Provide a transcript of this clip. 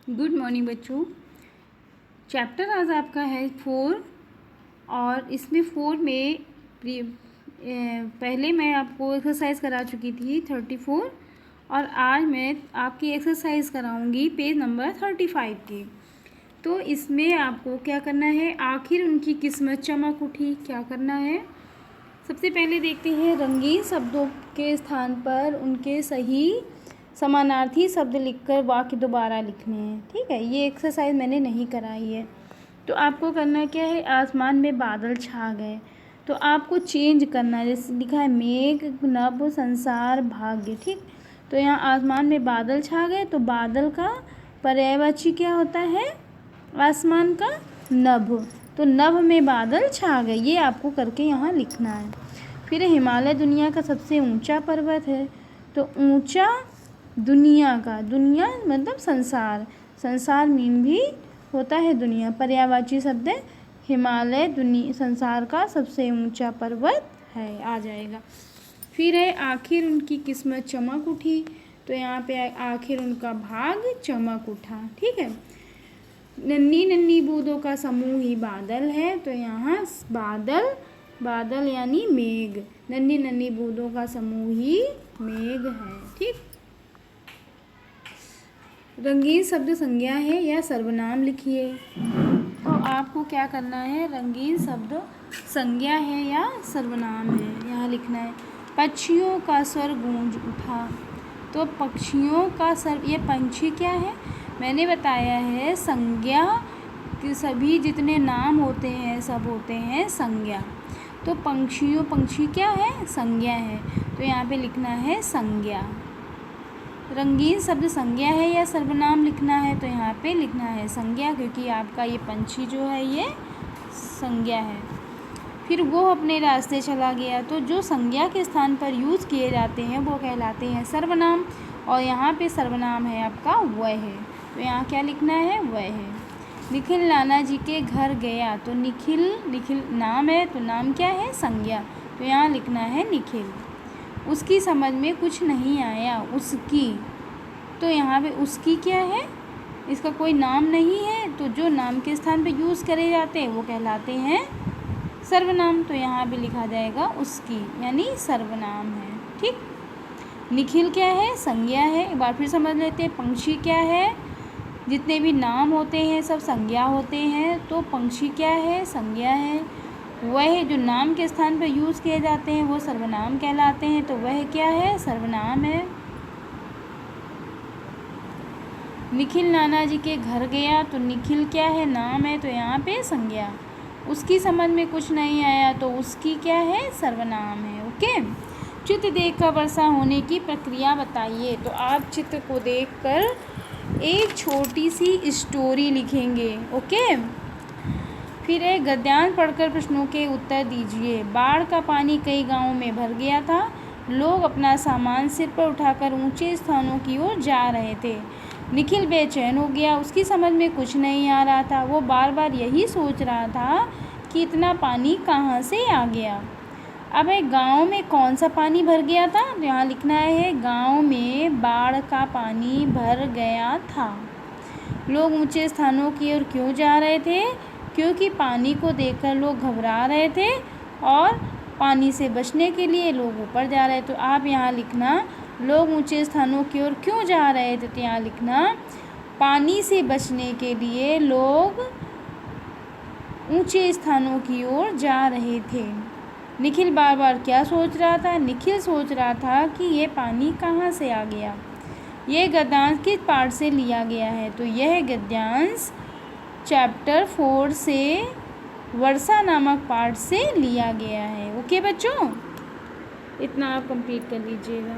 Good morning बच्चों। Chapter आज आपका है 4 और इसमें 4 में पहले मैं आपको एक्सरसाइज करा चुकी थी 34 और आज मैं आपकी एक्सरसाइज कराऊंगी पेज नंबर 35 की। तो इसमें आपको क्या करना है, आखिर उनकी किस्मत चमक उठी, क्या करना है। सबसे पहले देखते हैं रंगीन शब्दों के स्थान पर उनके सही समानार्थी शब्द लिखकर वाक्य दोबारा लिखने हैं। ठीक है, ये एक्सरसाइज मैंने नहीं कराई है। तो आपको करना क्या है, आसमान में बादल छा गए तो आपको चेंज करना है। जैसे लिखा है मेघ नभ संसार भाग्य। ठीक, तो यहाँ आसमान में बादल छा गए तो बादल का पर्यायवाची क्या होता है, आसमान का नभ। तो नभ में बादल छा गए, ये आपको करके यहाँ लिखना है। फिर हिमालय दुनिया का सबसे ऊंचा पर्वत है तो ऊंचा दुनिया का, दुनिया मतलब संसार, संसार मीन भी होता है दुनिया। पर्यायवाची शब्द है हिमालय, दुनिया संसार का सबसे ऊंचा पर्वत है, आ जाएगा। फिर है आखिर उनकी किस्मत चमक उठी तो यहाँ पे आखिर उनका भाग चमक उठा। ठीक है, नन्ही नन्ही बूंदों का समूह ही बादल है तो यहाँ बादल, बादल यानी मेघ, नन्ही नन्ही बूंदों का समूह ही मेघ है। ठीक, रंगीन शब्द संज्ञा है या सर्वनाम लिखिए। तो आपको क्या करना है, रंगीन शब्द संज्ञा है या सर्वनाम है, यहाँ लिखना है। पक्षियों का स्वर गूंज उठा तो पक्षियों का स्वर, ये पंछी क्या है, मैंने बताया है संज्ञा कि सभी जितने नाम होते हैं सब होते हैं संज्ञा। तो पंछियों, पंछी क्या है, संज्ञा है, तो यहाँ पे लिखना है संज्ञा। रंगीन शब्द संज्ञा है या सर्वनाम लिखना है तो यहाँ पे लिखना है संज्ञा, क्योंकि आपका ये पंछी जो है ये संज्ञा है। फिर वो अपने रास्ते चला गया तो जो संज्ञा के स्थान पर यूज़ किए जाते हैं वो कहलाते हैं सर्वनाम, और यहाँ पे सर्वनाम है आपका वह है, तो यहाँ क्या लिखना है, वह है। निखिल नाना जी के घर गया तो निखिल, निखिल नाम है तो नाम क्या है, संज्ञा, तो यहाँ लिखना है निखिल। उसकी समझ में कुछ नहीं आया, उसकी, तो यहाँ पे उसकी क्या है, इसका कोई नाम नहीं है तो जो नाम के स्थान पे यूज़ करे जाते हैं वो कहलाते हैं सर्वनाम, तो यहाँ पे लिखा जाएगा उसकी, यानी सर्वनाम है। ठीक, निखिल क्या है, संज्ञा है। एक बार फिर समझ लेते हैं, पंछी क्या है, जितने भी नाम होते हैं सब संज्ञा होते हैं, तो पंछी क्या है, संज्ञा है। वह जो नाम के स्थान पर यूज़ किए जाते हैं वो सर्वनाम कहलाते हैं, तो वह क्या है, सर्वनाम है। निखिल नाना जी के घर गया तो निखिल क्या है, नाम है, तो यहाँ पे संज्ञा। उसकी समझ में कुछ नहीं आया तो उसकी क्या है, सर्वनाम है। ओके, चित्र देखकर वर्षा होने की प्रक्रिया बताइए। तो आप चित्र को देखकर एक छोटी सी स्टोरी लिखेंगे। ओके, फिर एक गद्यांश पढ़कर प्रश्नों के उत्तर दीजिए। बाढ़ का पानी कई गांवों में भर गया था, लोग अपना सामान सिर पर उठाकर ऊंचे स्थानों की ओर जा रहे थे। निखिल बेचैन हो गया, उसकी समझ में कुछ नहीं आ रहा था, वो बार बार यही सोच रहा था कि इतना पानी कहाँ से आ गया। अब एक गांव में कौन सा पानी भर गया था, तो यहाँ लिखना है गांव में बाढ़ का पानी भर गया था। लोग ऊंचे स्थानों की ओर क्यों जा रहे थे, क्योंकि पानी को देखकर लोग घबरा रहे थे और पानी से बचने के लिए लोग ऊपर जा रहे थे। तो आप यहाँ लिखना लोग ऊंचे स्थानों की ओर क्यों जा रहे थे, तो यहाँ लिखना पानी से बचने के लिए लोग ऊंचे स्थानों की ओर जा रहे थे। निखिल बार बार क्या सोच रहा था, निखिल सोच रहा था कि ये पानी कहाँ से आ गया। यह गद्यांश किस पाठ से लिया गया है, तो यह गद्यांश चैप्टर 4 से वर्षा नामक पाठ से लिया गया है। ओके बच्चों, इतना आप कंप्लीट कर लीजिएगा।